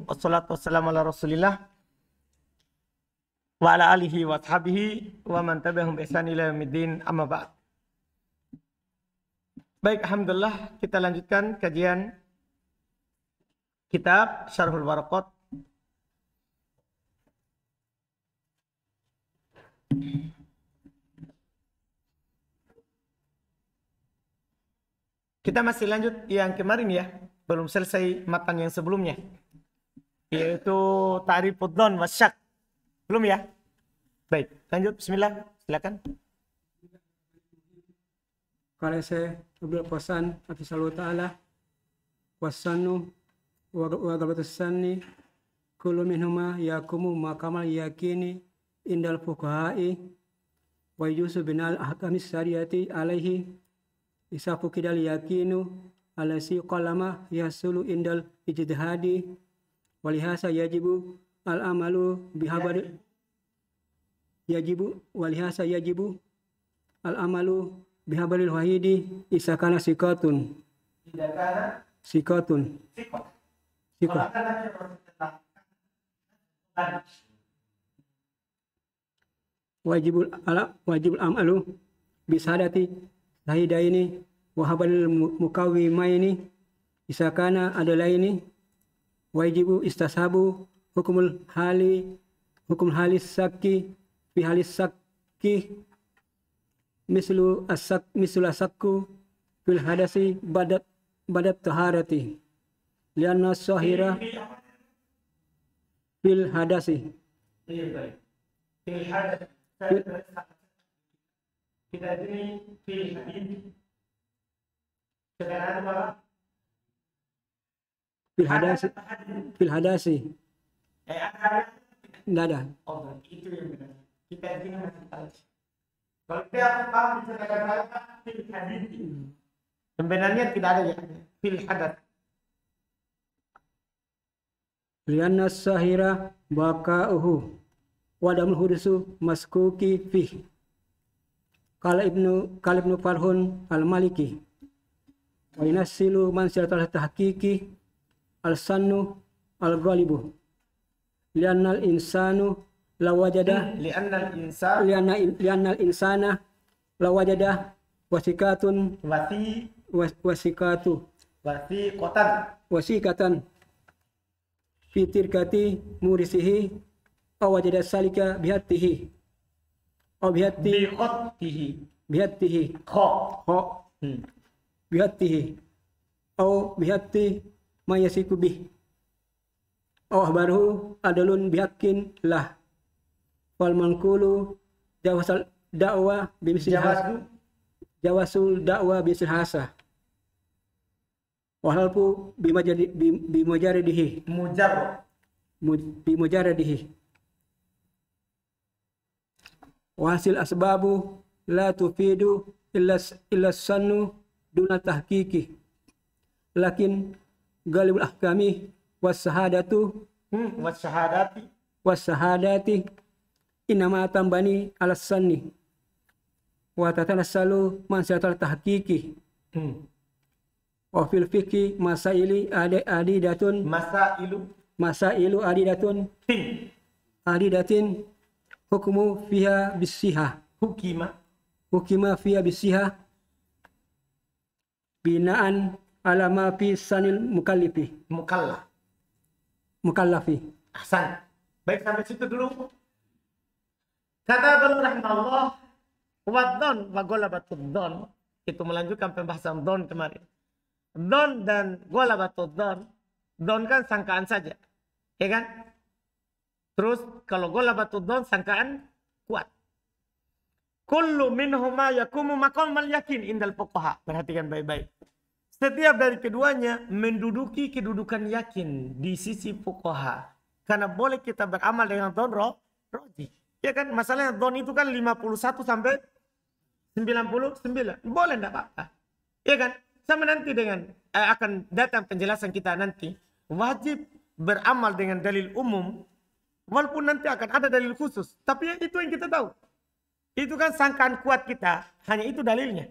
Wassalatu wassalamu ala rasulillah wa ala alihi wa ashabihi wa man tabi'ahum bi ihsan ila yaumiddin, amma ba'd. Baik, alhamdulillah kita lanjutkan kajian kitab Syarhul Waraqat. Kita masih lanjut yang kemarin ya, belum selesai matan yang sebelumnya, yaitu ta'rifud dzan wasyak. Belum ya? Baik, lanjut, bismillah, silakan. Kalau saya Abdul Qasan Afisallahu Ta'ala wasanu wa gabatusani kullu minhuma yakumu maqamal yakini indal fuqaha'i wa yusu binal ahkamis syariati alaihi isafu kidal yakinu alasi qalama yasulu indal ijtihadi walihasa yajibu al amalu bihabari yajibu al amalu bihabalil wahidi isakana sikatun wajibul amalu bisadati sahidaini wahabalil mukawimaini isakana adalaini wajibu istasabu hukum halis sakki fi halis sakki mislu asakku fil hadasi badat taharati lianna sahira fil hadasi fil hadasi tidak ada. Oh, itu yang benar. Kita ini masih tahu. Kalau dia paham fil hadis. Sebenarnya tidak ada ya fil hadas. Lianna sahira baka'uhu wadamul hudusu maskuki fih. Kala ibnu Farhun al-Maliki wa inasilu mansilatul tahqiqi al-sannu al-ghalibu liannal insanu lawajada liannal insana lawajada wasikatun wasikatan fitirkati murisihi awajada salika bihatihi aw bihatihi aw bihati mayasiku bih aw baru adalun bihakin lah wal manqulu jawasul da'wa bimisl hasa wahalpu bimujaridihi wahasil asbabu la tufidu illa sannu duna tahqiqi lakin galibul ahkami wasyahadati inama tambani ala sanni wa tatanassalu mansilatul tahqiqi wa fil fiqhi masailu adidatun hukmu fiha bisiha hukima fiha bisiha binaan ala ma fi sanil mukallafi. Ahsan. Baik, sampai situ dulu. Kata beliau rahimahullah, wadzon wa golabatud dzon, itu melanjutkan pembahasan dzon kemarin. Dzon dan golabatud dzon, dzon kan sangkaan saja, ya kan? Terus kalau golabatud dzon sangkaan kuat. Kullu minhuma yakumu maqamal yakin indal fuqaha. Perhatikan baik-baik. Setiap dari keduanya menduduki kedudukan yakin di sisi fuqaha. Karena boleh kita beramal dengan dzon roji. Ya kan, masalahnya dzon itu kan 51 sampai 99. Boleh enggak apa-apa. Ya kan? Sama nanti dengan akan datang penjelasan kita nanti. Wajib beramal dengan dalil umum. Walaupun nanti akan ada dalil khusus. Tapi itu yang kita tahu. Itu kan sangkaan kuat kita. Hanya itu dalilnya.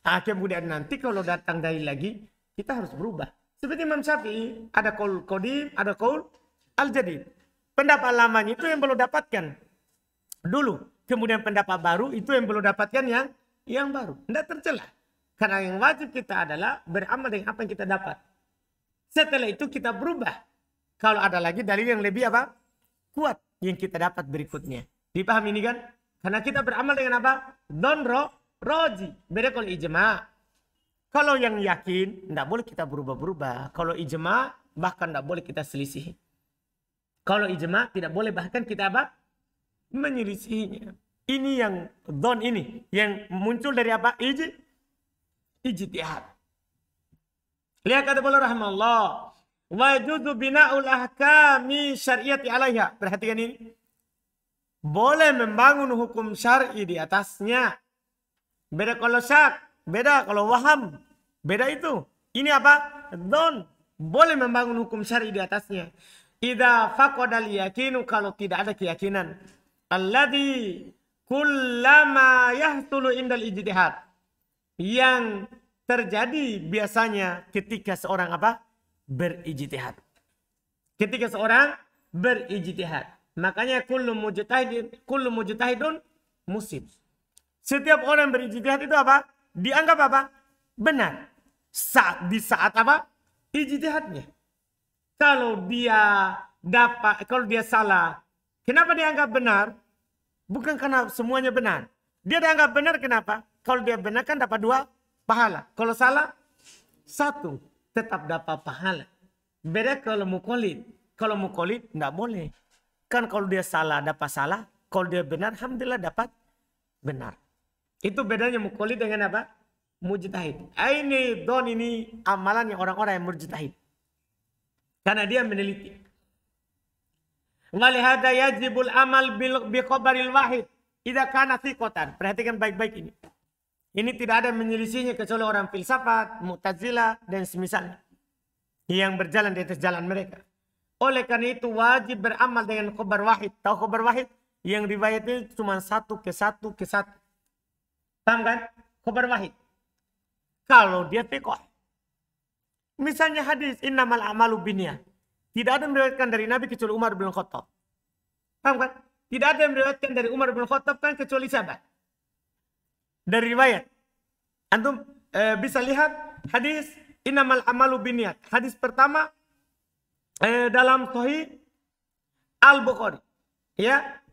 Kemudian nanti kalau datang dalil lagi, kita harus berubah. Seperti Imam Syafi'i, ada qaul qadim, ada qaul al-jadid. Pendapat lamanya itu yang belum dapatkan dulu. Kemudian pendapat baru itu yang belum dapatkan yang baru. Tidak tercela. Karena yang wajib kita adalah beramal dengan apa yang kita dapat. Setelah itu kita berubah. Kalau ada lagi dalil yang lebih apa? Kuat yang kita dapat berikutnya. Dipahami ini kan? Karena kita beramal dengan apa? Don roji. Beda kalau ijma'. Kalau yang yakin, tidak boleh kita berubah-berubah. Kalau ijma, bahkan tidak boleh kita selisih. Kalau ijma, tidak boleh bahkan kita apa? Menyelisihinya. Ini yang don ini. Yang muncul dari apa? Ijtihad. Lihat kata beliau rahimahullah. Wajudu bina'ul ahkami syariati alaiha. Perhatikan ini. Boleh membangun hukum syar'i di atasnya. Beda kalau syak. Beda kalau waham. Beda itu. Ini apa? Don. Boleh membangun hukum syar'i di atasnya. Idza faqadal yakinu, kalau tidak ada keyakinan. Alladzi kullama yahtulu indal ijtihad. Yang terjadi biasanya ketika seorang apa? Berijtihad. Ketika seorang berijtihad. Makanya kullu mujtahidun musib. Setiap orang berijtihad itu apa? Dianggap apa? Benar. Di saat apa? Ijtihadnya. Kalau dia salah, kenapa dianggap benar? Bukan karena semuanya benar. Dia dianggap benar kenapa? Kalau dia benar kan dapat 2 pahala. Kalau salah 1 tetap dapat pahala. Beda kalau muqallid. Kalau muqallid enggak boleh. Kan kalau dia salah dapat salah, kalau dia benar alhamdulillah dapat benar. Itu bedanya muqallid dengan apa? Mujtahid. Ini don ini amalannya orang-orang yang mujtahid. Karena dia meneliti. Walihada yajibul amal bi khabaril wahid idza kana thiqatan. Perhatikan baik-baik ini. Ini tidak ada menyelisihinya kecuali orang filsafat, Mu'tazilah dan semisalnya yang berjalan di atas jalan mereka. Oleh karena itu wajib beramal dengan khabar wahid. Tahu khabar wahid? Yang riwayatnya cuma 1 ke 1 ke 1. Paham kan? Khabar wahid. Kalau dia thiqah. Misalnya hadis innamal a'malu binniyat. Tidak ada yang meriwayatkan dari Nabi kecuali Umar bin Khattab. Paham kan? Tidak ada yang meriwayatkan dari Umar bin Khattab kan kecuali siapa? Dari riwayat. Antum bisa lihat hadis innamal a'malu binniyat. Hadis pertama dalam Sahih Al-Bukhari. Ya.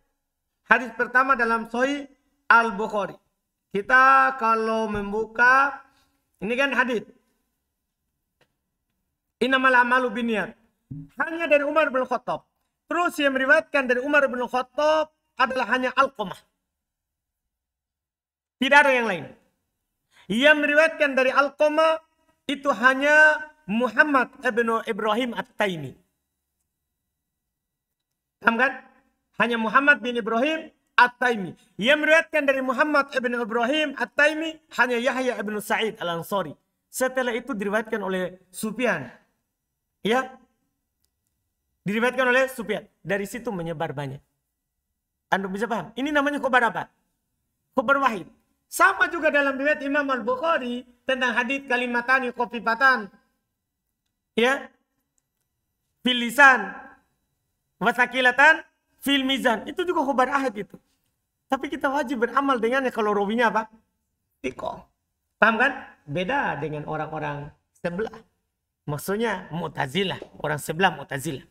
Hadis pertama dalam Sahih Al-Bukhari. Kita kalau membuka ini kan hadis. Innamal a'malu binniyat. Hanya dari Umar bin Khattab. Terus yang meriwayatkan dari Umar bin Khattab adalah hanya Alqamah. Tidak ada yang lain. Yang meriwayatkan dari Alqamah itu hanya Muhammad ibn Ibrahim At-Taimi. Paham kan? Hanya Muhammad bin Ibrahim At-Taimi. Yang meriwayatkan dari Muhammad ibn Ibrahim At-Taimi hanya Yahya ibn Sa'id Al-Ansari. Setelah itu diriwayatkan oleh Sufyan. Ya. Diriwayatkan oleh Sufyan. Dari situ menyebar banyak. Anda bisa paham? Ini namanya khabar apa? Khabar wahid. Sama juga dalam riwayat Imam Al-Bukhari tentang hadis kalimatani khafifatan. Ya. Fil lisan wasakilatan fil mizan. Itu juga khabar ahad itu. Tapi kita wajib beramal dengannya kalau rawinya apa? Thiqah. Paham kan? Beda dengan orang-orang sebelah. Maksudnya Mu'tazilah. Orang sebelah Mu'tazilah.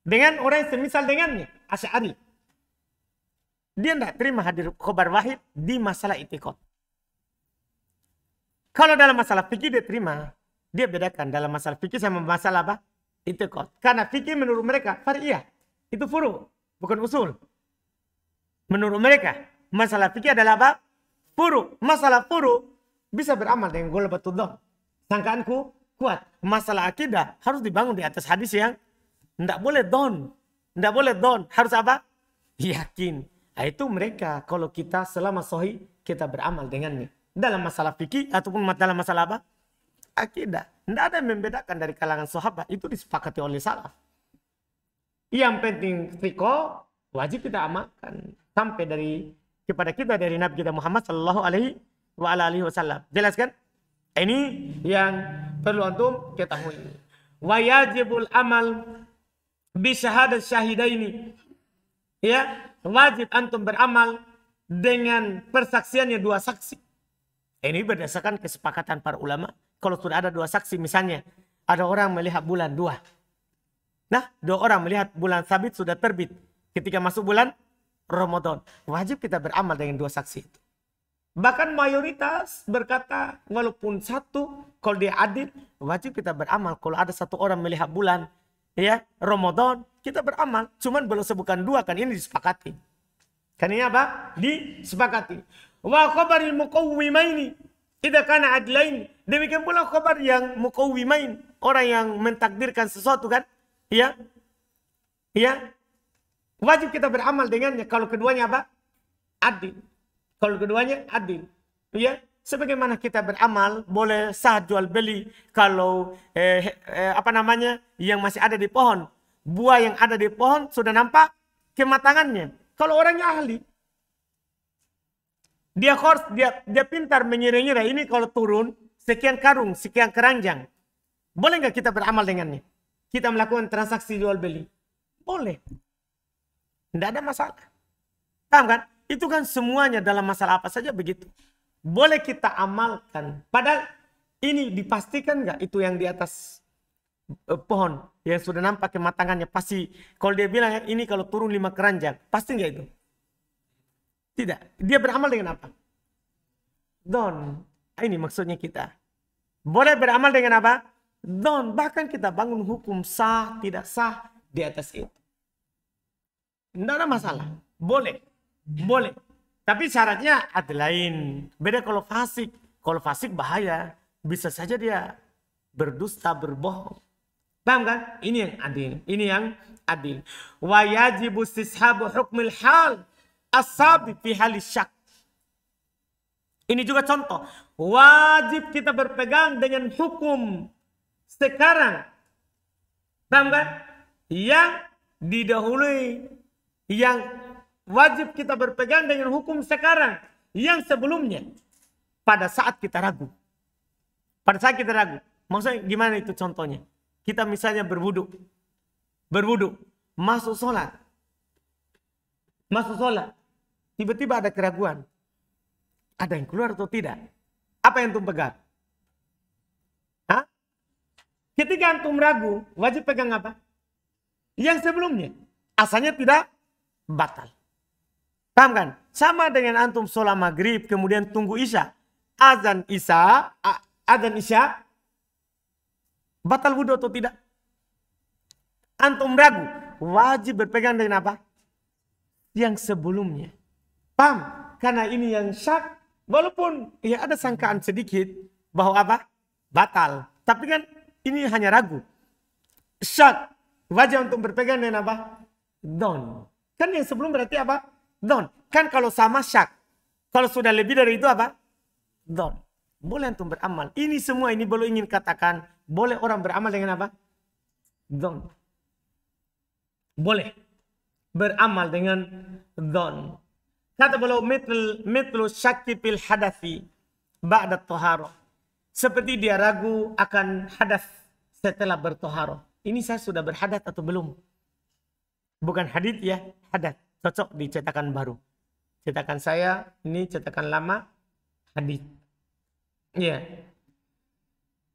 Dengan orang yang semisal dengannya. Asy'ari. Dia tidak terima hadir khabar wahid di masalah i'tiqad. Kalau dalam masalah fikih dia terima. Dia bedakan dalam masalah fikih sama masalah apa? I'tiqad. Karena fikih menurut mereka far'iyah. Itu furu. Bukan usul. Menurut mereka. Masalah fikih adalah apa? Furu. Masalah furu. Bisa beramal dengan ghalabatud dhon. Sangkaanku kuat. Masalah akidah harus dibangun di atas hadis yang tidak boleh don. Tidak boleh don. Harus apa? Yakin. Nah, itu mereka. Kalau kita selama sahih, kita beramal dengannya. Dalam masalah fikih ataupun dalam masalah apa? Akidah. Tidak ada yang membedakan dari kalangan sahabat. Itu disepakati oleh salaf. Yang penting thiqah wajib kita amalkan. Sampai kepada kita dari Nabi kita Muhammad sallallahu alaihi wasallam. Jelas kan? Ini yang Perlu antum ketahui. Wa yajibul amal bi syahadat syahidaini. Ya, wajib antum beramal dengan persaksiannya dua saksi. Ini berdasarkan kesepakatan para ulama. Kalau sudah ada dua saksi, misalnya ada orang melihat bulan dua. Nah, dua orang melihat bulan sabit sudah terbit. Ketika masuk bulan Ramadan, wajib kita beramal dengan dua saksi itu. Bahkan mayoritas berkata, walaupun satu, kalau dia adil, wajib kita beramal. Kalau ada satu orang melihat bulan, ya Ramadan, kita beramal. Cuman belum sebutkan dua, kan ini disepakati. Kan ini apa? Disepakati. Wa khabaril muqawwimaini idza kana adlain. Demikian pula khabar yang muqawwimain, orang yang mentakdirkan sesuatu kan? Ya. Ya. Wajib kita beramal dengannya kalau keduanya apa? Adil. Kalau keduanya adil. Ya. Sebagaimana kita beramal boleh sah jual beli kalau yang masih ada di pohon. Buah yang ada di pohon sudah nampak kematangannya. Kalau orangnya ahli, dia pintar mengira-ngira ini kalau turun sekian karung, sekian keranjang. Boleh nggak kita beramal dengannya? Kita melakukan transaksi jual beli. Boleh. Tidak ada masalah. Paham kan? Itu kan semuanya dalam masalah apa saja begitu. Boleh kita amalkan. Padahal ini dipastikan nggak itu yang di atas pohon yang sudah nampak kematangannya pasti. Kalau dia bilang ini kalau turun 5 keranjang, pasti nggak itu? Tidak. Dia beramal dengan apa? Don. Ini maksudnya kita. Boleh beramal dengan apa? Don. Bahkan kita bangun hukum sah, tidak sah di atas itu. Tidak ada masalah. Boleh. Boleh. Tapi syaratnya ada lain. Beda kalau fasik. Kalau fasik bahaya. Bisa saja dia berdusta, berbohong. Paham kan? Ini yang adil. Ini yang adil. Wa yajibu istishabu hukmil hal as-sabi fi halis syak. Ini juga contoh. Wajib kita berpegang dengan hukum sekarang. Paham kan? Yang didahului. Yang wajib kita berpegang dengan hukum sekarang. Yang sebelumnya. Pada saat kita ragu. Pada saat kita ragu. Maksudnya gimana itu contohnya? Kita misalnya berwudu. Berwudu. Masuk sholat. Masuk sholat. Tiba-tiba ada keraguan. Ada yang keluar atau tidak? Apa yang antum pegang? Hah? Ketika antum ragu, wajib pegang apa? Yang sebelumnya. Asalnya tidak batal. Paham kan? Sama dengan antum sholat maghrib, kemudian tunggu isya. Azan isya, batal wudhu atau tidak? Antum ragu, wajib berpegang dengan apa? Yang sebelumnya. Paham? Karena ini yang syak, walaupun ya ada sangkaan sedikit bahwa apa? Batal. Tapi kan ini hanya ragu. Syak, wajib untuk berpegang dengan apa? Don. Kan yang sebelum berarti apa? Don. Kan kalau sama syak. Kalau sudah lebih dari itu apa? Don. Boleh antum beramal. Ini semua ini belum ingin katakan. Boleh orang beramal dengan apa? Don. Boleh. Beramal dengan don. Kata beliau mitlu syakki fil hadathi ba'da toharo. Seperti dia ragu akan hadas setelah bertoharo. Ini saya sudah berhadat atau belum? Bukan hadith ya, hadat. Cocok di cetakan baru. Cetakan saya, ini cetakan lama, hadith. Ya.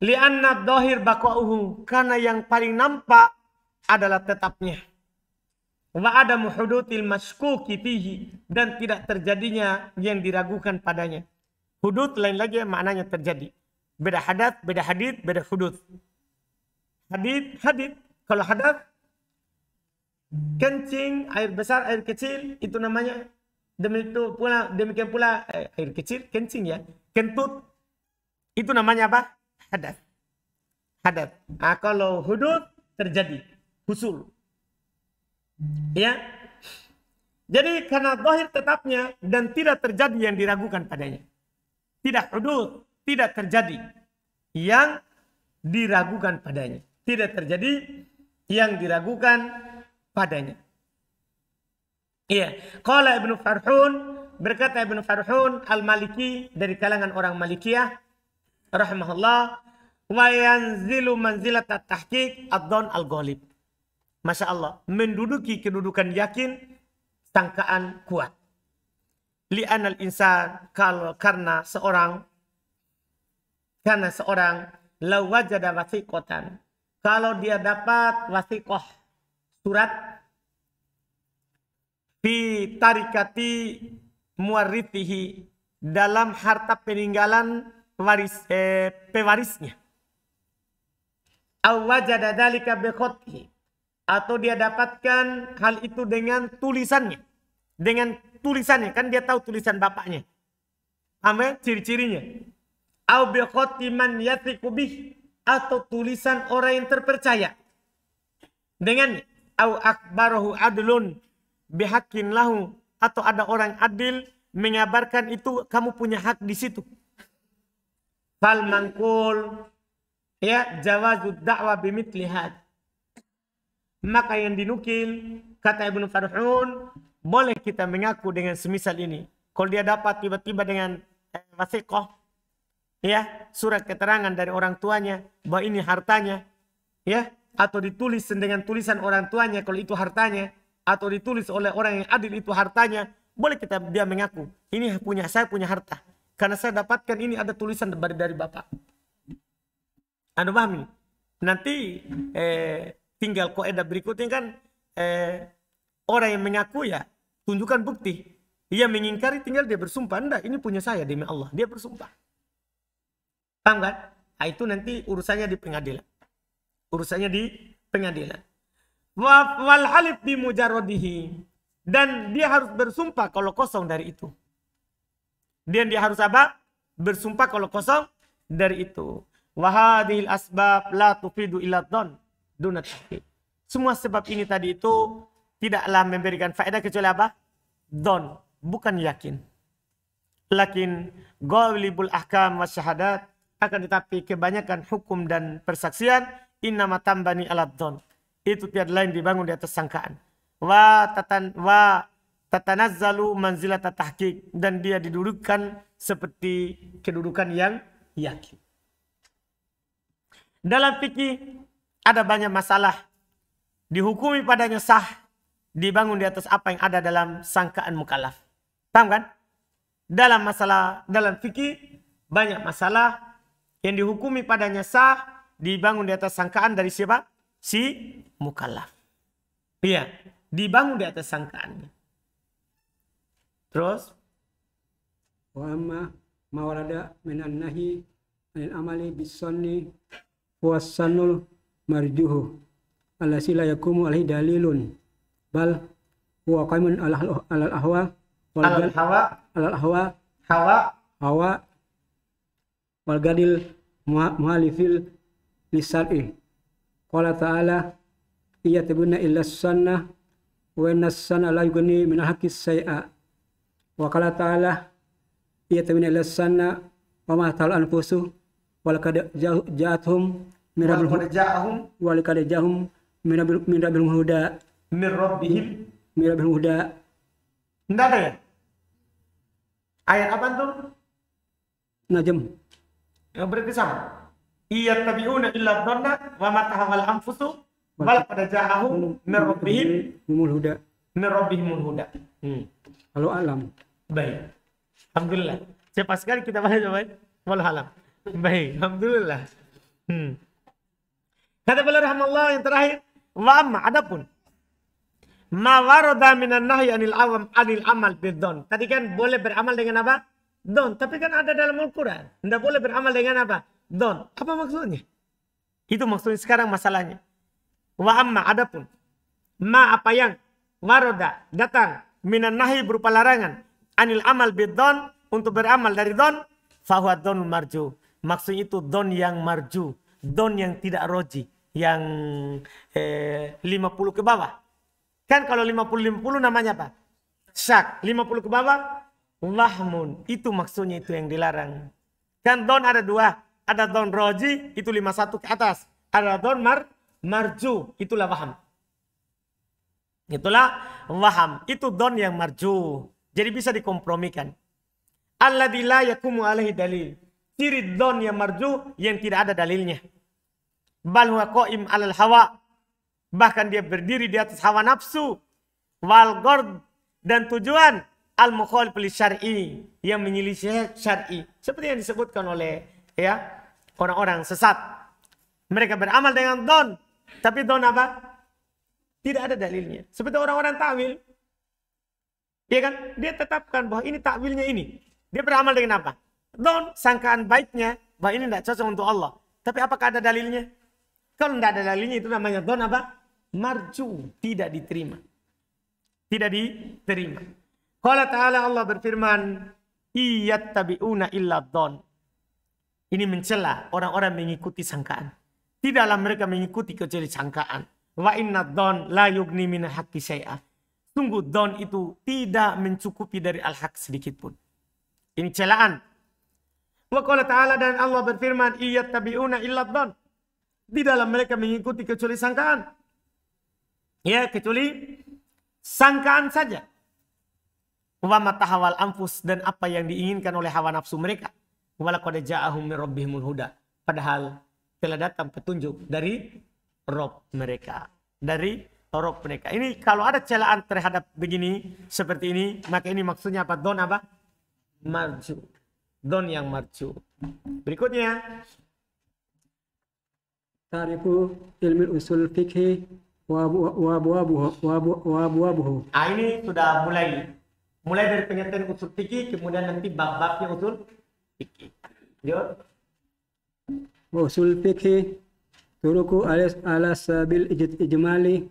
Li'anna dhahir baqa'uhu. Karena yang paling nampak adalah tetapnya. Wa adamu hudutil mashkuki fihi. Dan tidak terjadinya yang diragukan padanya. Hudud lain lagi maknanya terjadi. Beda hadat, beda hadith, beda hudud. Hadith. Kalau hadat, kencing, air besar, air kecil, itu namanya. Demikian pula air kecil, kencing ya. Kentut, itu namanya apa? Hadat. Nah, kalau hudud terjadi, husul. Ya. Jadi karena zahir tetapnya dan tidak terjadi yang diragukan padanya. Tidak hudud, tidak terjadi yang diragukan padanya. Tidak terjadi yang diragukan padanya. Iya. Qala Ibnu Farhun, berkata Ibnu Farhun Al-Maliki dari kalangan orang Malikiyah rahimahullah, Wa yanzilu manzilat at-tahqiq ad-dhann al-ghalib. Masya Allah, menduduki kedudukan yakin, sangkaan kuat. Li'anal insan, karena seorang law wajada wasiqatan, kalau dia dapat wasiqah, surat fi tarikati muarrithihi, dalam harta peninggalan pewarisnya, aw wajada dzalika bi khatihi, atau dia dapatkan hal itu dengan tulisannya, kan dia tahu tulisan bapaknya, apa ciri-cirinya, aw bi khati man yathiqu bih, atau tulisan orang yang terpercaya dengannya, aw akbarahu adlun bihaqqin lahu, atau ada orang adil mengabarkan itu kamu punya hak di situ. Fal mangkul ya jawazud da'wa bimithli had, maka yang dinukil kata Ibnu Farhun, boleh kita mengaku dengan semisal ini. Kalau dia dapat tiba-tiba dengan wasiqah, ya, surat keterangan dari orang tuanya bahwa ini hartanya, ya, atau ditulis dengan tulisan orang tuanya kalau itu hartanya, atau ditulis oleh orang yang adil itu hartanya, boleh dia mengaku ini saya punya harta karena saya dapatkan ini ada tulisan dari bapak. Anda paham ini? Nanti tinggal kaidah berikutnya kan, orang yang mengaku ya tunjukkan bukti. Ia mengingkari tinggal dia bersumpah, enggak ini punya saya demi Allah, dia bersumpah. Paham kan? Nah, itu nanti urusannya di pengadilan. Wal halif bi mujarradihi, dan dia harus bersumpah kalau kosong dari itu. Dia harus apa? Bersumpah kalau kosong dari itu. Wa hadhil asbab la tufidu illa dhon duna tahqiq. Semua sebab ini tadi itu tidaklah memberikan faedah kecuali apa? Dhon, bukan yakin. Lakin ghalibul ahkam wa syahadat, akan tetapi kebanyakan hukum dan persaksian innama tambani ala dhon, itu tiada lain dibangun di atas sangkaan. Wa tatanazzalu manzilat tahqiq, dan dia didudukkan seperti kedudukan yang yakin. Dalam fikih ada banyak masalah, dihukumi padanya sah dibangun di atas apa yang ada dalam sangkaan mukallaf. Paham kan? Dalam fikih banyak masalah yang dihukumi padanya sah dibangun di atas sangkaan dari siapa? Si mukallaf. Iya, dibangun di atas sangkaannya. Terus Wa amma ma warada minan nahi anil amali bisanni wa sanul marjuhu allati la yakumu alaihi dalilun bal huwa qaimun alal ahwa wal gadil muhalifil lisar'i. Qala ta'ala iyatabuna illa sanna wa inna sanna la yughni min al-haqqi shay'a. Wa qala ta'ala iyatabuna illa sanna wa ma ta'al anfusu wa laqad ja'atuhum min rabbil huda. Enggak ada ya? Ayat apa tuh? Najm. Ya, berarti sama. Iyattabi'una illa dhanna wa ma tahawal anfusu wal qad ja'ahum min rabbihimul huda. Kalau alam. Baik. Alhamdulillah. Cepat sekali kita bahas coba. Wal alam. Baik, alhamdulillah. Kata beliau rahimahullah yang terakhir, wa amma adapun ma warada minan nahyi anil amal bidon. Tadi kan boleh beramal dengan apa? Don. Tapi kan ada dalam Al-Quran. Tidak boleh beramal dengan apa? Don. Apa maksudnya? Itu maksudnya sekarang masalahnya. Wa amma adapun ma apa yang warada datang minan nahyi berupa larangan anil amal bidon, untuk beramal dari don, fahuwa don marju. Maksudnya itu don yang marju, don yang tidak roji, yang 50 ke bawah. Kan kalau 50 namanya apa? Syak. 50 ke bawah wahmun. Itu maksudnya itu yang dilarang. Kan don ada dua. Ada don roji, itu 51 ke atas. Ada don marju, itulah waham. Itulah waham. Itu don yang marju. Jadi bisa dikompromikan. Alladzi la yakumu alaihi dalil. ciri don yang marju yang tidak ada dalilnya. Bal huwa qaim 'alal hawa. Bahkan dia berdiri di atas hawa nafsu. Wal ghard, dan tujuan al mukhalif li syar'i, yang menyelisih syar'i. Seperti yang disebutkan oleh orang-orang sesat. Mereka beramal dengan don, tapi don apa? Tidak ada dalilnya. Seperti orang-orang takwil. Iya kan? Dia tetapkan bahwa ini takwilnya ini. Dia beramal dengan apa? Don, sangkaan baiknya bahwa ini tidak cocok untuk Allah. Tapi apakah ada dalilnya? Kalau tidak ada dalilnya itu namanya don apa? Marju, tidak diterima. Tidak diterima. Qala ta'ala, Allah berfirman, iyattabi'una illa don. Ini mencela orang-orang mengikuti sangkaan. Tidaklah mereka mengikuti kecuali sangkaan. Wa inna don la yugni minal haqqi syai'a. Sungguh don itu tidak mencukupi dari al-haq sedikit pun. Ini celaan. Wa qala ta'ala, dan Allah berfirman, iyattabi'una illa don. Tidaklah mereka mengikuti kecuali sangkaan. Ya, kecuali sangkaan saja. Wa matahawal anfus, dan apa yang diinginkan oleh hawa nafsu mereka. Walaqad ja'ahum min rabbihimul huda. Padahal telah datang petunjuk dari Rob mereka. Dari Rob mereka. Ini kalau ada celaan terhadap begini, seperti ini, maka ini maksudnya apa? Don apa? Marju. Don yang marju. Berikutnya. Tarifu ilmu usul fikih wa abwabuhu. Ini sudah mulai dari pengertian usul fikih, kemudian nanti bab-babnya usul fikih. Yuk. Usul fikih turuku ala sabil ijmali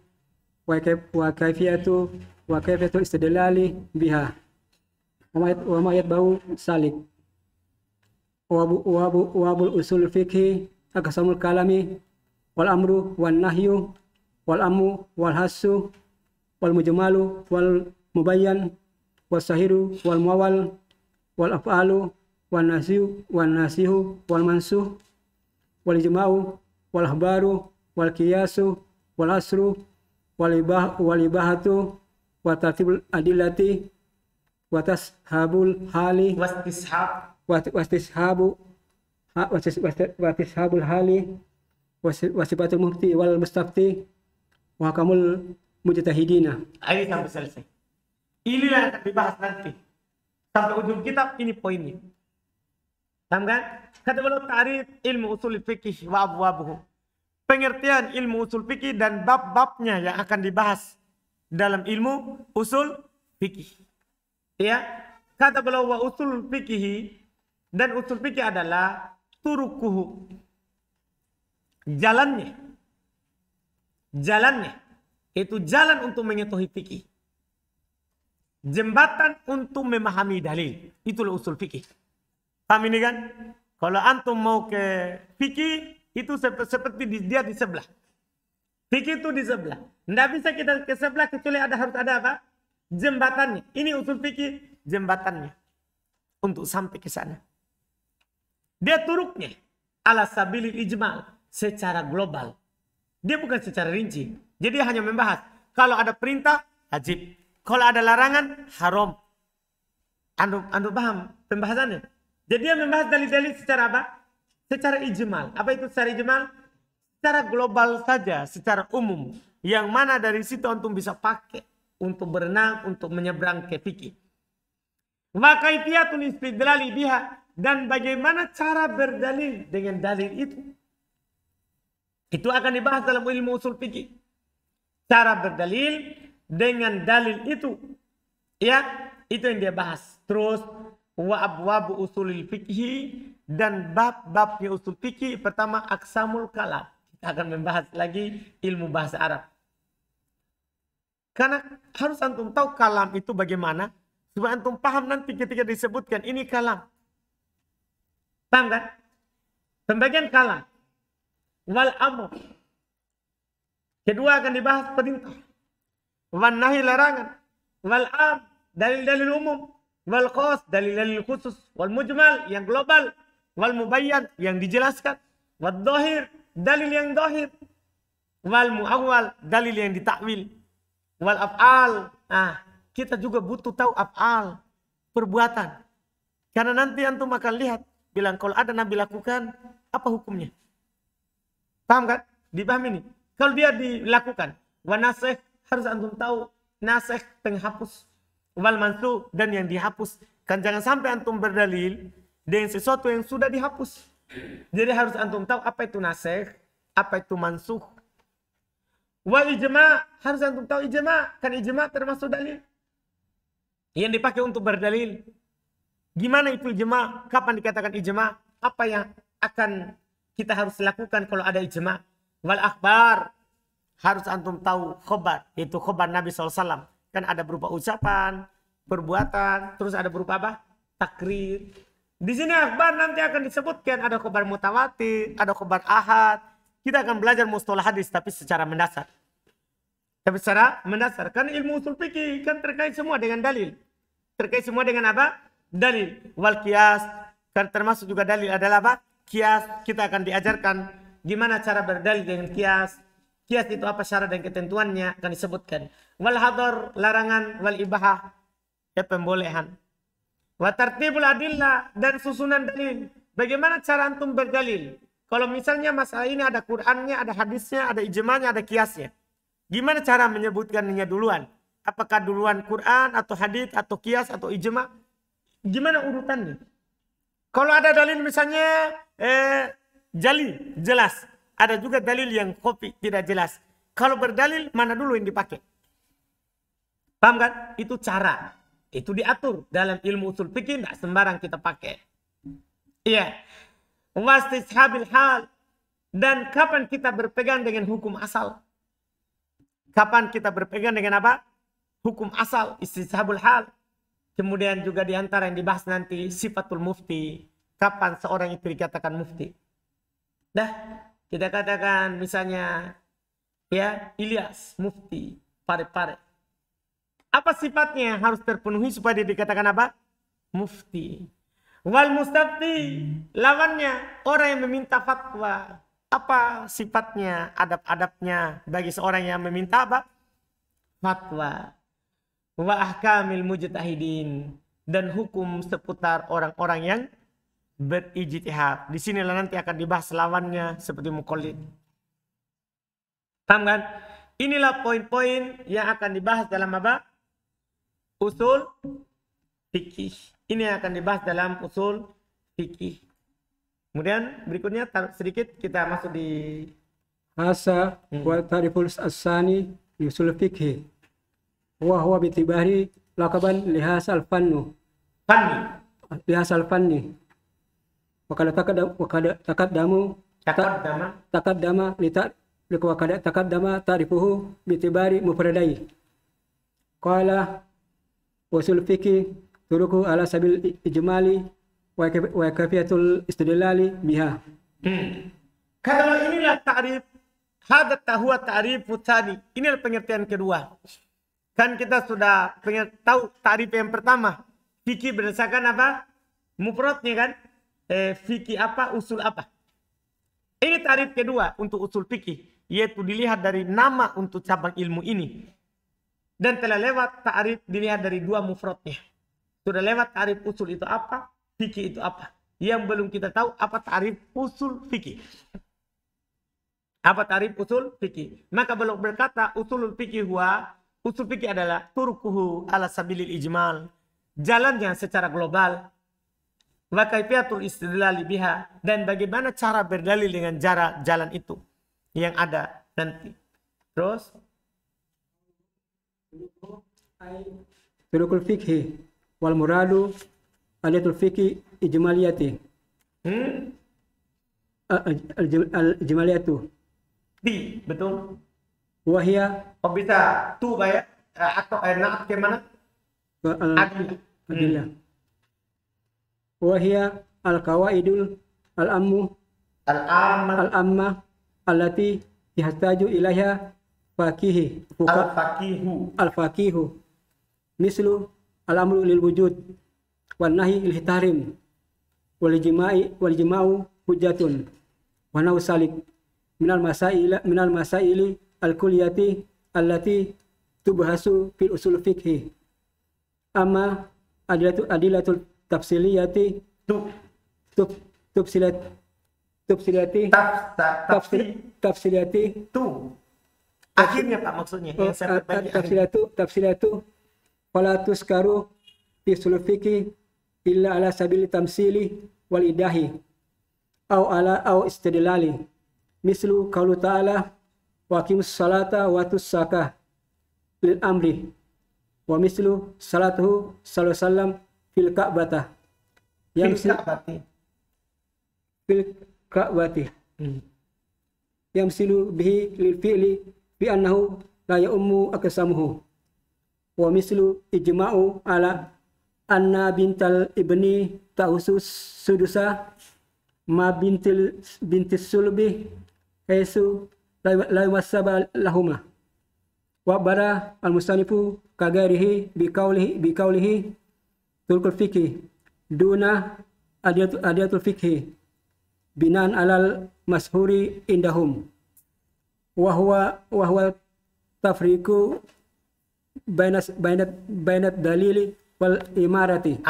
wa kayfiyatu istidlali biha wa ma yatba'u salik wa abul usul fikih aqsamul kalami wal amru wan nahyu wal amu wal hasu wal mujmalu wal mubayyan was sahiru wal muawwal wal af'alu wan nasihu wal mansuh wal ijma'u wal habaru wal qiyasu wal asru wal ibahatu wa tartibul adillati wa tashabul hali wastishabul hali wasifatul mufti wal mustafti wa kamul mujtahidina. Ini sampai selesai. Inilah yang akan dibahas nanti. Sampai ujung kitab, ini poinnya. Paham kan? Kata beliau, ta'rif ilmu usul fikih wa abwabuhu. Pengertian ilmu usul fikih dan bab-babnya yang akan dibahas dalam ilmu usul fikih. Ya, kata beliau, wa usul fikih, dan usul fikih adalah turukuhu. Jalannya. Itu jalan untuk mengetahui fikih. Jembatan untuk memahami dalil. Itulah usul fikih. Paham ini kan? Kalau antum mau ke fikih, itu seperti dia di sebelah. Fikih itu di sebelah. Tidak bisa kita ke sebelah kecuali harus ada apa? Jembatannya. Ini usul fikih, jembatannya. Untuk sampai ke sana. Dia turuknya. Ala sabilil ijmal. Secara global. Dia bukan secara rinci. Jadi hanya membahas. Kalau ada perintah, wajib. Kalau ada larangan, haram. Anda paham pembahasannya? Jadi dia membahas dalil-dalil secara apa? Secara ijmal. Apa itu secara ijmal? Secara global saja, secara umum. Yang mana dari situ antum bisa pakai untuk berenang, untuk menyeberang ke fikih. Wa kaifiyatul istidlali biha, dan bagaimana cara berdalil dengan dalil itu. Itu akan dibahas dalam ilmu usul fikih. Cara berdalil dengan dalil itu. Ya, itu yang dia bahas. Terus wa abwabu usulil fikih, dan bab-babnya usul fikih. Pertama, aqsamul kalam. Kita akan membahas lagi ilmu bahasa Arab. Karena harus antum tahu kalam itu bagaimana, supaya antum paham nanti ketika disebutkan ini kalam. Paham kan? Pembagian kalam. Wal amr. Kedua akan dibahas perintah. Wan nahi, larangan. Wal am, dalil-dalil umum. Wal khas, dalil-dalil khusus. Wal mujmal, yang global. Wal mubayyan, yang dijelaskan. Wal dhahir, dalil yang dhahir. Wal muawwal, dalil yang ditakwil. Wal af'al. Kita juga butuh tahu af'al, perbuatan. Karena nanti antum akan lihat bilang kalau ada Nabi lakukan, apa hukumnya? Paham kan? Dipahami nih. Kalau dia dilakukan, wa nasikh, harus antum tahu nasikh penghapus, wal mansukh, dan yang dihapus. Kan jangan sampai antum berdalil dengan sesuatu yang sudah dihapus. Jadi harus antum tahu apa itu nasikh, apa itu mansukh. Wal ijma', harus antum tahu ijma', kan ijma' termasuk dalil yang dipakai untuk berdalil. Gimana itu ijma'? Kapan dikatakan ijma'? Apa yang akan kita harus lakukan kalau ada ijma'? Wal akhbar, harus antum tahu khobar, yaitu khobar Nabi SAW. Kan ada berupa ucapan, perbuatan, terus ada berupa apa? Takrir. Di sini akhbar nanti akan disebutkan ada khobar mutawatir, ada khobar ahad. Kita akan belajar mustalah hadis tapi secara mendasar. Tapi secara mendasar. Kan ilmu usul fikih kan terkait semua dengan dalil. Terkait semua dengan apa? Dalil. Wal qiyas, kan termasuk juga dalil adalah apa? Qiyas. Kita akan diajarkan gimana cara berdalil dengan qiyas. Qiyas itu apa syarat dan ketentuannya akan disebutkan. Wal hadar, larangan, wal ibahah, ya pembolehan. Wa tartibul adillah, dan susunan dalil. Bagaimana cara antum berdalil? Kalau misalnya masalah ini ada Qur'annya, ada hadisnya, ada ijma'nya, ada qiyasnya. Gimana cara menyebutkannya duluan? Apakah duluan Quran atau hadis atau qiyas atau ijma'? Gimana urutannya? Kalau ada dalil misalnya jali, jelas. Ada juga dalil yang kopi, tidak jelas. Kalau berdalil, mana dulu yang dipakai? Paham kan? Itu cara. Itu diatur dalam ilmu usul fikih, tidak sembarang kita pakai. Iya. Wastishabil hal. Dan kapan kita berpegang dengan hukum asal? Kapan kita berpegang dengan apa? Hukum asal, istishabul hal. Kemudian juga diantara yang dibahas nanti, sifatul mufti. Kapan seorang itu dikatakan mufti? Dah, kita katakan misalnya, ya, Ilyas, mufti, pare-pare. Apa sifatnya yang harus terpenuhi supaya dia dikatakan apa? Mufti. Wal mustafti, lawannya, orang yang meminta fatwa. Apa sifatnya, adab-adabnya bagi seorang yang meminta apa? Fatwa. Wa ahkamil mujtahidin, dan hukum seputar orang-orang yang berijtihad. Di sinilah nanti akan dibahas lawannya seperti muqallid. Paham kan? Inilah poin-poin yang akan dibahas dalam apa? Usul fikih. Ini yang akan dibahas dalam usul fikih. Kemudian berikutnya sedikit kita masuk di Hasa wa tariful asani usul fikih. Wa huwa bitibari laqaban lihasal fannu. fanni. Lihasal fanni. Wa kada taqaddamu taqaddama wa kada taqaddama tarifuhu bitibari mufradai. Qala usul fikih turuku ala sabil ijmali wa kafiyatul istidlali biha. Kalau inilah ta'rif, hadat huwa ta'rif tsani. Inilah pengertian kedua. Kan kita sudah tahu ta'rif yang pertama. Fikih berdasarkan apa? Mufradnya kan? Fikih apa? Usul apa? Ini ta'rif kedua untuk usul fikih, yaitu dilihat dari nama untuk cabang ilmu ini. Dan telah lewat ta'rif dilihat dari dua mufradnya. Sudah lewat ta'rif usul itu apa? Fikih itu apa? Yang belum kita tahu apa ta'rif usul fikih. Apa ta'rif usul fikih? Maka belum berkata usulul fikih huwa, usul fikih adalah turkuhu ala sabilil ijmal. Jalannya secara global. Wa kaifiyatul istidlali biha, dan bagaimana cara berdalil dengan jalan itu yang ada nanti. Terus Turukul fikhi wal muradu aliyatul fikhi ijmaliyati. Al-ijmaliyatu. Betul. Wahia. Oh bisa tu bayar atau naat ke mana? Adillah. Wahia al-qawaidul al-ammu al-amma allati yahtaju ilaiha al-faqihu mislu al-amru lil wujud wan nahi lil tahrim wal jima'u hujjatun wa nahu salik minal masaili al-kulliyati allati tubhasu fil usul fiqhi amma adilatul tafsiliyati tafsilati tafsilati tu. Akhirnya Pak maksudnya yang saya perbaiki akhirnya. tafsilatu fala tuskaru fi sulfiki illa ala sabili tamsili wal idahi au istidlali mislu qaulu ta'ala wa aqimus salata wa atuz zakah lil amri wa mislu salatuhu sallallahu alaihi wasallam fil ka'bata fil ka'bati yamsilu bihi lil fi'li bi annahu la ya'ummu aqsamuhu wa mislu ijma'u ala anna bintal ibni ta'usus sudusa ma bintis sulbi haisu la yumassaba lahuma wa bara al-musanifu kagarihi bi qawlihi tulkul fikhi duna adiyatul fikhi binan alal mashhuri indahum wa huwa tafriqu bainat dalili wal imarati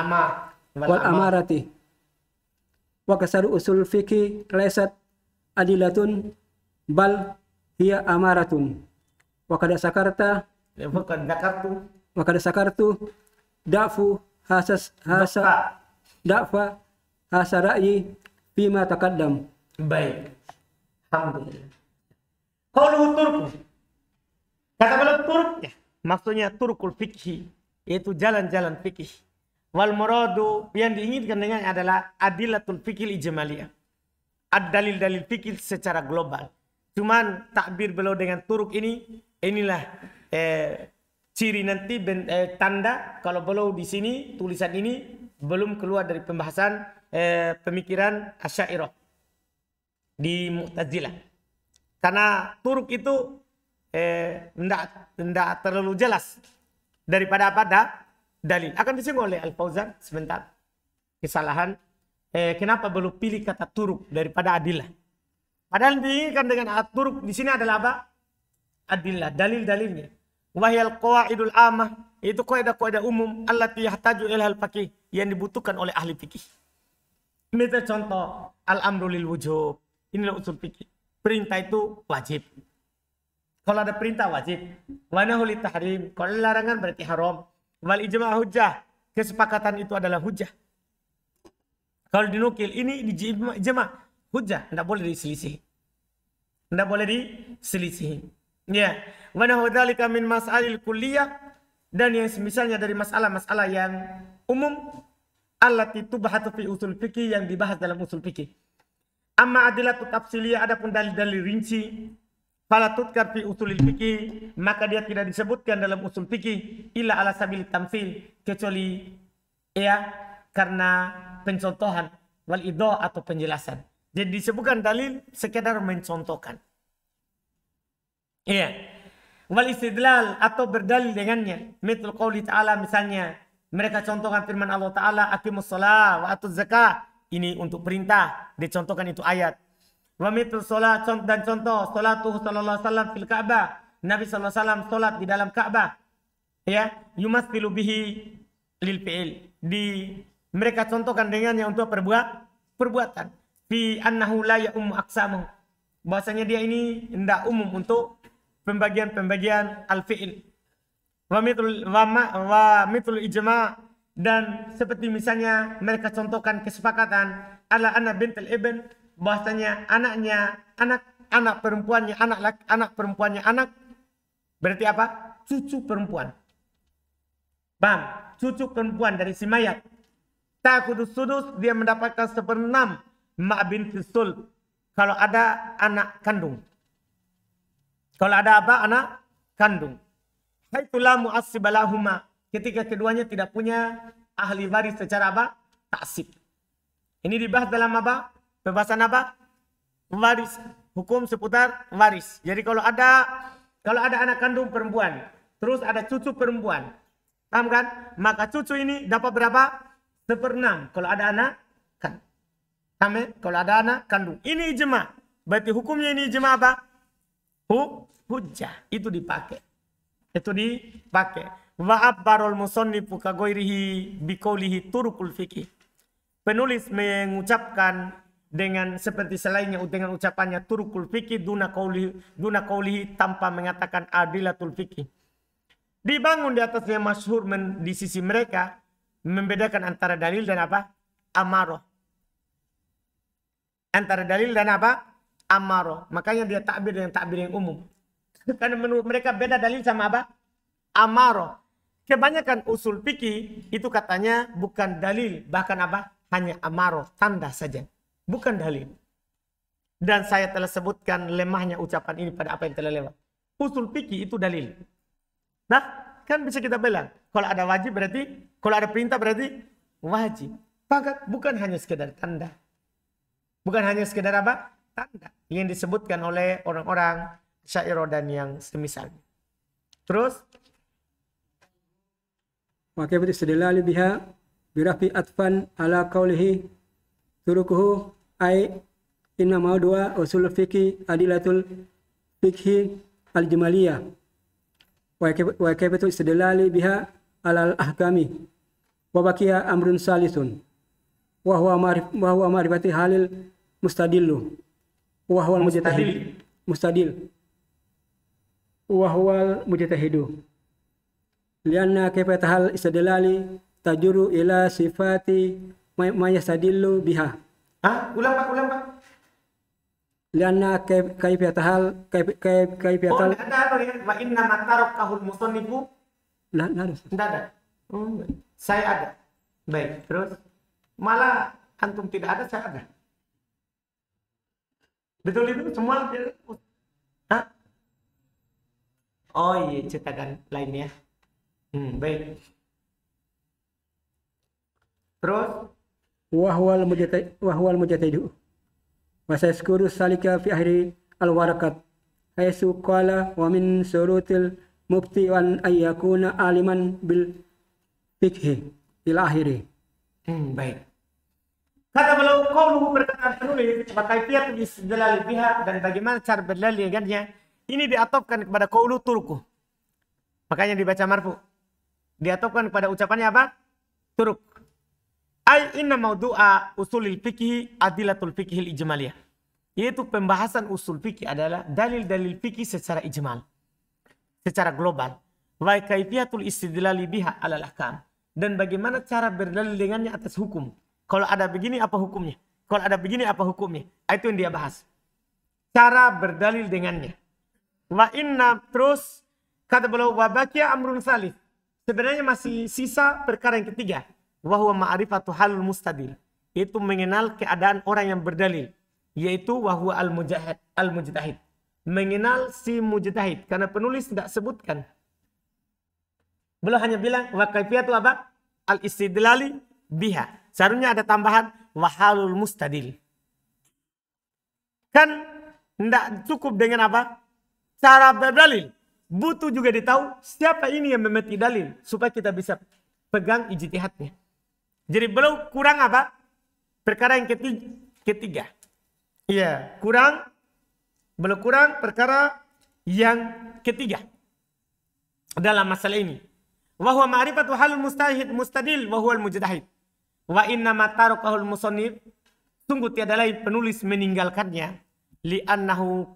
wal amarati wa kasaru usul fikhi laysat adilatun bal hiya amaratun wa kada sakarta wa kada sakartu da'fu da'fa ra'yi fima taqaddam. Baik. Alhamdulillah. Qauluhu turku. Kata beliau turk ya, maksudnya turkul fikhi, yaitu jalan-jalan fikih. Wal muradu yang diinginkan dengan adalah adilatul fikih ijmaliyah. Dalil-dalil fikih secara global. Cuman takbir beliau dengan turuk inilah ciri nanti tanda kalau beliau di sini tulisan ini belum keluar dari pembahasan pemikiran Asy'ariyah di Mu'tazilah. Karena turuk itu tidak terlalu jelas daripada apa dalil. Akan disinggung oleh Al-Fauzan sebentar. Kesalahan kenapa belum pilih kata turuk daripada adillah. Padahal diinginkan dengan turuk di sini adalah apa? Adillah, dalil-dalilnya. Wahyal qawaidul amah, itu kaidah-kaidah umum allati yahtaju ilal faqih yang dibutuhkan oleh ahli fikih. Misal contoh al-amru lil wujub. Inilah usul fikih. Perintah itu wajib. Kalau ada perintah wajib. Wa nahyu lit tahrim. Kalau larangan berarti haram. Wal ijma' hujjah. Kesepakatan itu adalah hujjah. Kalau dinukil ini di ijma' hujjah, tidak boleh diselisih. Tidak boleh diselisih. Ya. Wa nahyu dzalika min mas'alil kulliyah, dan yang semisalnya dari masalah-masalah yang umum allati tubahatu fi usul fikih, yang dibahas dalam usul fikih. Amma adilatu tafsiliyah, adapun dalil-dalil rinci, fala tudkar fi usulil fikih, maka dia tidak disebutkan dalam usul fikih illa ala sabil tamsil, kecuali ya karena pencontohan wal idha atau penjelasan. Jadi disebutkan dalil sekedar mencontohkan. Iya. Wal istidlal atau berdalil dengannya. Mithal qauli ta'ala, misalnya mereka contohkan firman Allah Ta'ala, aqimus shalah wa atuz zakah. Ini untuk perintah, dicontohkan itu ayat. Wa mithal shalah, dan contoh salatuhu sallallahu alaihi wasallam fil Ka'bah. Nabi sallallahu alaihi wasallam salat di dalam Ka'bah. Ya, yumathilu bihi lil fi'il. Mereka contohkan dengannya untuk perbuatan. Fi annahu la ya'ummu aqsamuh. Bahwasanya dia ini tidak umum untuk pembagian al-fi'il. Wa mithul ijma', dan seperti misalnya mereka contohkan kesepakatan ala anna bintul ibn, bahwasanya anak perempuannya anak perempuannya anak berarti apa? Cucu perempuan. Bang, cucu perempuan dari si mayat. Ta'khudus sudus, dia mendapatkan 1/6 ma' bintis sulb. Kalau ada anak kandung. Kalau ada apa? Anak kandung. Haitula mu'assibalahuma, ketika keduanya tidak punya ahli waris secara apa? Ta'sib. Ini dibahas dalam apa? Pembahasan apa? Waris. Hukum seputar waris. Jadi kalau ada anak kandung perempuan, terus ada cucu perempuan, paham kan? Maka cucu ini dapat berapa? 1/6 kalau ada anak kan. Kalau ada anak kandung. Ini ijma'. Berarti hukumnya ini ijma' apa? Hujjah. Itu dipakai. Wa abbarul musannifu ka ghairihi biqaulihi turukul fikih. penulis mengucapkan dengan seperti selainnya dengan ucapannya turukul fikih duna qaulihi tanpa mengatakan adilatul fikih. Dibangun di atasnya masyhur di sisi mereka membedakan antara dalil dan apa? Amaroh. Antara dalil dan apa? Amaroh. Makanya dia takbir dengan takbir yang umum. Karena menurut mereka beda dalil sama apa? Amaroh. Kebanyakan usul fikih itu katanya bukan dalil, bahkan apa? Hanya amaroh, tanda saja. Bukan dalil. Dan saya telah sebutkan lemahnya ucapan ini pada apa yang telah lewat. Usul fikih itu dalil. Nah, kan bisa kita bilang, kalau ada wajib berarti, kalau ada perintah berarti wajib. Maka bukan hanya sekedar tanda. Bukan hanya sekedar apa? Tanda. Yang disebutkan oleh orang-orang Asy'ariyah dan yang semisalnya. Terus, wa kaifa istidlal biha birafi atfan ala qawlihi turukuhu ay inna mawdu'a usul fiqhi adilatul fiqhi al-jumaliyah wa kaifa istidlal biha ala al-ahkami wa baqiya amrun salisun wa huwa ma'rifati halil mustadillu wa huwa mustadil wa huwa mujtahidu lianna kaifa hal istidlali tajuru ila sifati ma yastadillu biha. Ulang Pak. Lianna kaifa hal wa inna matarakahul musannifu. Tidak ada. Saya ada. Baik, terus malah antum tidak ada, saya ada. Betul itu semua? Oh iya, cetakan lainnya. Baik. Terus wa huwal mujtahidu wa sayskuru salika fi akhir al-warakat haythu qala wa min syurutil mufti an ayyakuna aliman bil fiqhi ila akhiri. Baik. Kata beliau qauluhu perkataan penulis wa kaifiyatul istidlal biha dan bagaimana cara berdalil dengannya ini diatofkan kepada qaulu turku. Makanya dibaca marfu. Diatofkan kepada ucapannya apa? Turuk. Ai inna mawdu'a usulil fikih adilatul fikihil ijmaliyah. Yaitu pembahasan usul fikih adalah dalil-dalil fikih secara ijmal. Secara global. Wa kaifiyatul istidlali biha alal ahkam. Dan bagaimana cara berdalil dengannya atas hukum. Kalau ada begini apa hukumnya? Kalau ada begini apa hukumnya? Itu yang dia bahas. Cara berdalil dengannya. Wa inna terus kata beliau wa baqiya amrun salih. Sebenarnya masih sisa perkara yang ketiga. Wahwa ma'rifatu halul mustadil. Itu mengenal keadaan orang yang berdalil. Yaitu wahwa al-mujtahid. Mengenal si mujtahid. Karena penulis tidak sebutkan. Beliau hanya bilang wa kaifiyatu apa? Al-istidlali biha. Seharusnya ada tambahan wahalul mustadil. Kan tidak cukup dengan apa? Cara berdalil. Butuh juga ditahu siapa ini yang memetik dalil. Supaya kita bisa pegang ijtihadnya. Jadi beliau kurang apa? Perkara yang ketiga. Iya, beliau kurang perkara yang ketiga dalam masalah ini. Wa huwa ma'rifatu halul mustadil wa huwal mujtahid. Wa inna ma tarakahul musannif sungguh tiada lain penulis meninggalkannya li'annahu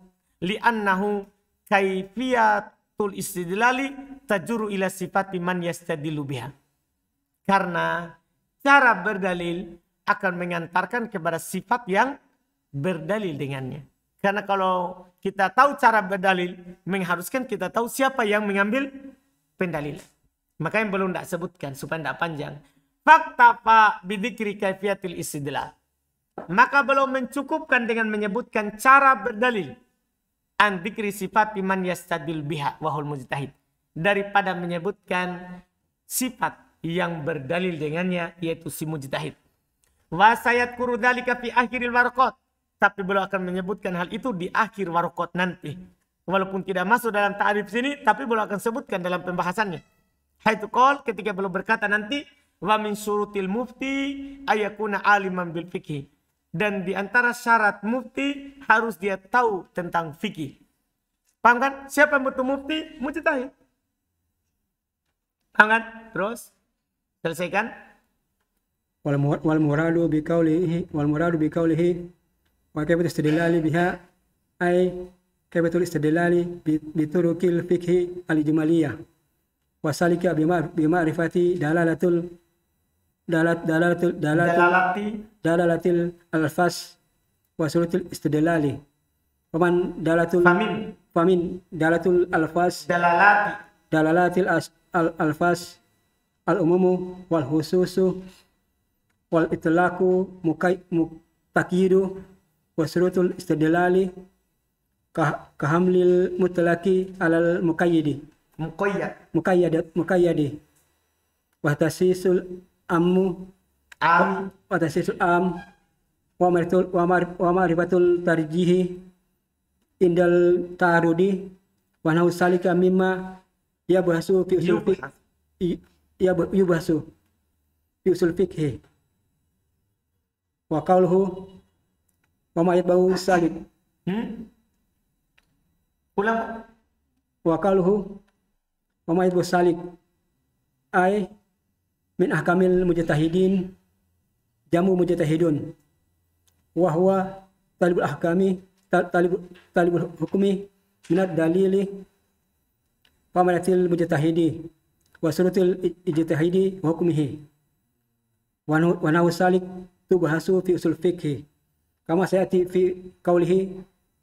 kaifiyatul istidlali tajuru ila sifati man yastadillu biha. Karena cara berdalil akan mengantarkan kepada sifat yang berdalil dengannya. Karena kalau kita tahu cara berdalil, mengharuskan kita tahu siapa yang mengambil pendalil. Makanya belum tidak sebutkan supaya tidak panjang. Fakta fa bidzikri kaifiyatil istidlal. Maka belum mencukupkan dengan menyebutkan cara berdalil. An dzikri sifati man yastadil biha wahul mujtahid. Daripada menyebutkan sifat yang berdalil dengannya yaitu si mujtahid. Wa sayadkuru dzalika fi akhiril waraqat. Tapi beliau akan menyebutkan hal itu di akhir waraqat nanti. Walaupun tidak masuk dalam ta'rif sini tapi beliau akan sebutkan dalam pembahasannya. Haitsu qol ketika beliau berkata nanti wa min syurutil mufti ayakuna aliman bil fiqh. Dan di antara syarat mufti harus dia tahu tentang fikih. Paham kan? Siapa yang butuh mufti? Mujtahid. Paham kan? Terus selesaikan. wal muradu bi qawlihi wa kayfa istidlali biha ay kayfa istidlali bi turukil fikhi al ijmaliyah wa salika bi ma'rifati dalalatil alfas wa surutil istidlali faman famin dalatul alfas dalalatil alfas al umumu wal hususu wal itlaqu muqayyidu wa surutul istidlali kahamlil mutlaqi alal muqayyadi wa tasisul ammu wa tasisul am wa ma'rifatul tarjihi indal ta'arudi wa nahu salika mimma yabhasu fi usul fiqh yubhasu fi usul fiqh wa qawluhu wa ma yatba'u salik Ulang. wa qawluhu wa ma yatba'u salik ay min ahkamil mujtahidin jamu mujtahidun wa huwa talibul ahkami talibul hukmi minad dalili wa manatil mujtahidi wa surutil ijtihadi wa hukmihi wa nahu salik tubahasu fi usul fiqh kama sayati fi qawlihi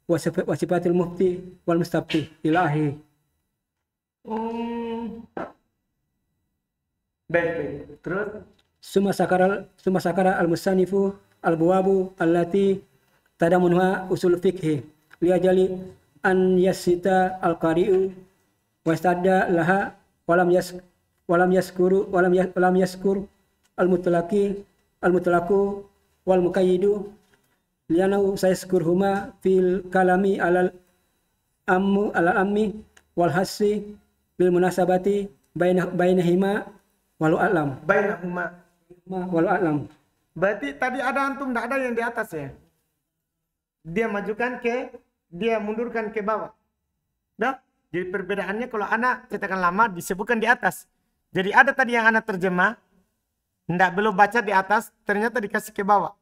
wa sifatil mufti wal mustafti ila akhir. Baik. Terus Summa sakara al musannifu al buwabu allati tadamunha usul fiqh li ajali an yasita al qari'u wa istadda laha walam yaskur al mutlaqu wal muqayyidu lianahu sayaskurhuma fil kalami alal ammi wal hassi bil munasabati bainahuma walau a'lam. Berarti tadi ada antum, tidak ada yang di atas ya. Dia majukan dia mundurkan ke bawah. Dah? Jadi perbedaannya kalau anak cetakan lama disebutkan di atas. Jadi ada tadi yang anak terjemah, tidak belum baca di atas, ternyata dikasih ke bawah.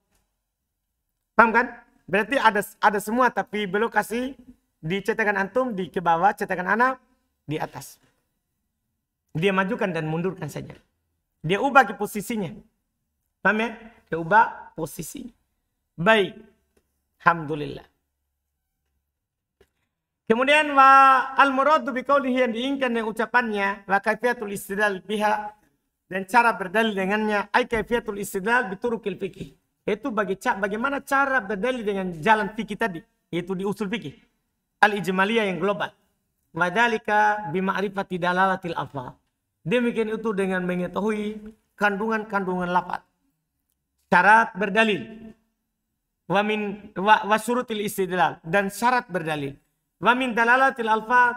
Paham kan? Berarti ada semua tapi belum kasih di cetakan antum di ke bawah, cetakan anak di atas. Dia majukan dan mundurkan saja. Dia ubah ke posisinya. Paham ya? Dia ubah posisi. Baik. Alhamdulillah. Kemudian al-muradu biqaulihi yang diinginkan dengan ucapannya wa kaifiyatul istidlal biha dan cara berdalil dengannya ay kaifiyatul istidlal biturukil fikih. Itu bagaimana cara berdalil dengan jalan fikih tadi, yaitu di usul fikih al-ijmaliyah yang global. Wa dzalika bi ma'rifati dalalatil alfaz. Demikian itu dengan mengetahui kandungan-kandungan lafaz. Syarat berdalil. Wa syurutil istidlal dan syarat berdalil. Wa min dalalatil alfaz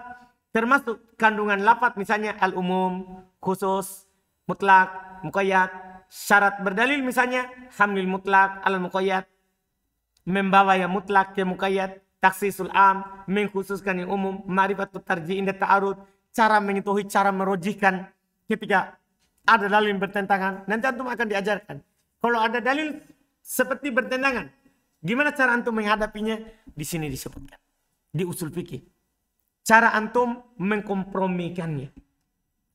termasuk kandungan lafaz misalnya al-umum, khusus, mutlak, muqayyad. Syarat berdalil misalnya hamlil mutlak al muqayyad, membawa yang mutlak ke muqayyad, taksisul am, mengkhususkan yang umum, ma'rifatut tarjih inda ta'arud, cara mengetahui cara merojihkan ketika ada dalil yang bertentangan. Nanti antum akan diajarkan. Kalau ada dalil seperti bertentangan, gimana cara antum menghadapinya? Di sini disebutkan. Di usul fikih. Cara antum mengkompromikannya.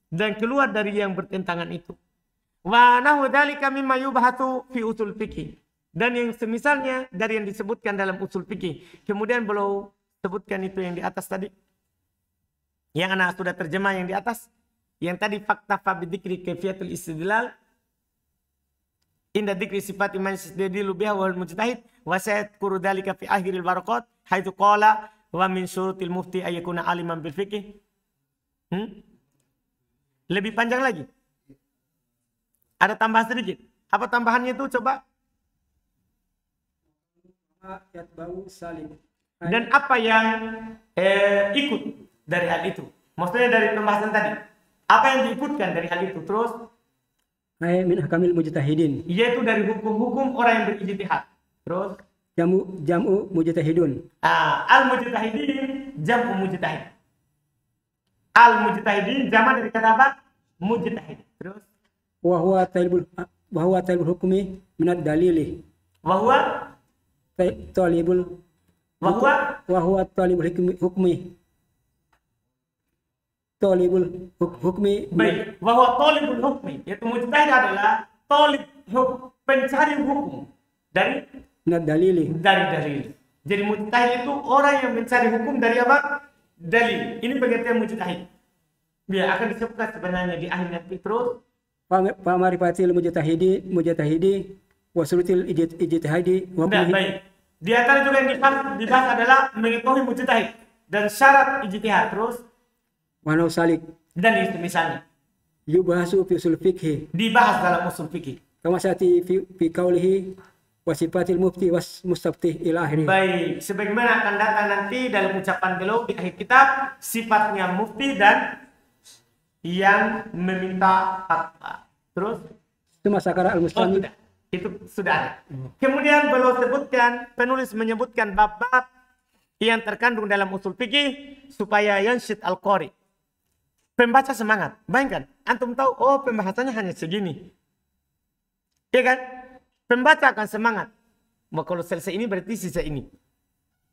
Dan keluar dari yang bertentangan itu. Wa nahu dzalika mimma yubhatu fi usul fikih. Dan yang semisalnya dari yang disebutkan dalam usul fikih. Kemudian beliau sebutkan itu yang di atas tadi. Yang anak sudah terjemah yang di atas. Yang tadi fakta fa bidzikri kaifiyatul istidlal inda dzikri sifat man yastadillu biha wal mujtahid wa sayadkuru dzalika fi akhiril baraqat haitsu qala wa min syurutil mufti ayyakuna aliman bil fiqh. Lebih panjang lagi. Ada tambahan sedikit. Apa tambahannya itu coba? Dan apa yang ikut dari hal itu? Maksudnya dari pembahasan tadi. Apa yang diikutkan dari hal itu? Terus min ahkamil mujtahidin. Yaitu dari hukum-hukum orang yang berijtihad. Terus jamu mujtahidun. Al mujtahidin jamu mujtahid. Al mujtahidin jama dari kata apa? Mujtahid. Terus wa huwa bahwa talibul hukmi minad dalili. Wahwa Talibul wahwa talibul hukmi. Talibul hukmi. Baik, bahwa talibul hukmi, yaitu mujtahid adalah pencari hukum dari minad dalili. dalil. Jadi mujtahid itu orang yang mencari hukum dari apa? Dalil. Ini pengertian mujtahid. Biar akan disebutkan sebenarnya di akhir nanti terus. Pamarifatil mujtahidi wasurutil ijtihadi wa Nah, baik. Di antara juga yang dibahas adalah mengetahui mujtahid dan syarat ijtihad terus wanau salik dan itu misalnya yubahasu fi usul fikhi dibahas dalam usul fikih. kama sati fi qaulihi wasifatil mufti was mustaftih ila akhirih. Baik, sebagaimana akan datang nanti dalam ucapan beliau di akhir kitab sifatnya mufti dan yang meminta fatwa. Terus Itu masakara al-mustami. Itu sudah ada. Kemudian beliau sebutkan, penulis menyebutkan bab-bab yang terkandung dalam usul fikih supaya yanshid al-qari. Pembaca semangat. Bayangkan, antum tahu, oh pembahasannya hanya segini. Ya kan? Pembaca akan semangat. Mau kalau selesai ini berarti sisa ini.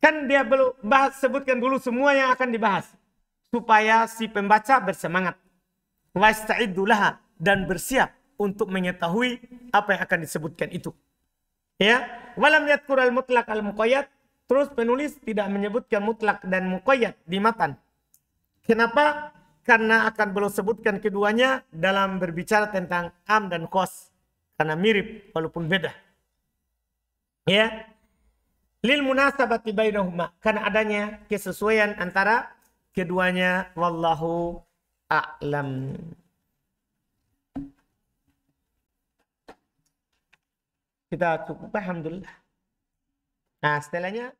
Kan dia belum sebutkan dulu semua yang akan dibahas. Supaya si pembaca bersemangat. Wasta'iddu laha, dan bersiap untuk mengetahui apa yang akan disebutkan itu. Ya, walam yadhkur al-mutlaq al-muqayyad. Terus penulis tidak menyebutkan mutlak dan muqayyad di matan. Kenapa? Karena akan beliau sebutkan keduanya dalam berbicara tentang am dan khos. Karena mirip walaupun beda. Ya. Lil munasabati bainahuma, karena adanya kesesuaian antara keduanya. Wallahu a'lam. Kita cukup, alhamdulillah. Nah, setelahnya